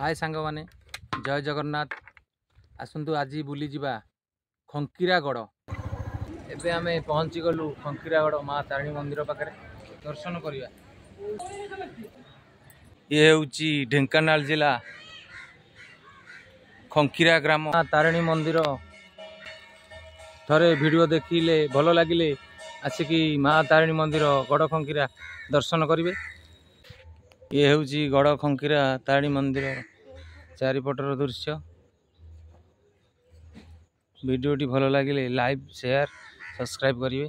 हाय सांग माने जय जगन्नाथ आसतु आज बुली जिबा खंकीरागढ़। एबे आमे पहुंची गलु खंकीरागढ़ माँ तारिणी मंदिर पाखरे दर्शन करिया। ये होउची ढेंकानाल जिला खंकीरा ग्राम माँ तारिणी मंदिर। थरे वीडियो देखिले भल लगिले आसिकी माँ तारिणी मंदिर गड़ खंकीरा दर्शन करिवे। ये होउची गड़ खंकीरा तारिणी मंदिर चारिपटर दृश्य। वीडियोटी भल लगिले लाइक शेयर सब्सक्राइब करिवे।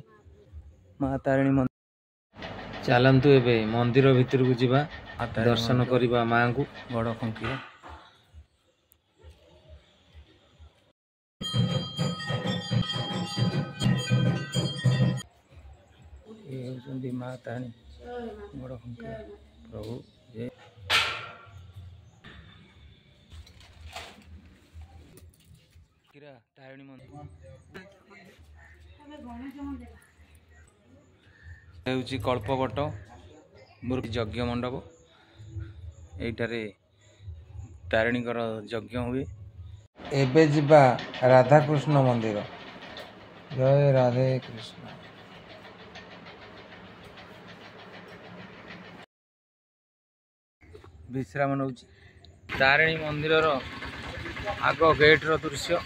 माँ तारिणी मंदिर चलतु एबे मंदिर भितर को जीवा दर्शन करिबा माँ को गड़ खंकीरा। ये होउचंदी माँ तारिणी गड़ खंकीरा प्रभु जय। तारिणी मंदिर होउची कल्पवट यज्ञ मंडप। एइटारे तारिणीकर यज्ञ हुए। एबे जिबा राधाकृष्ण मंदिर। जय राधे कृष्ण। विश्राम नौची तारिणी मंदिर आग गेट रो दृश्य।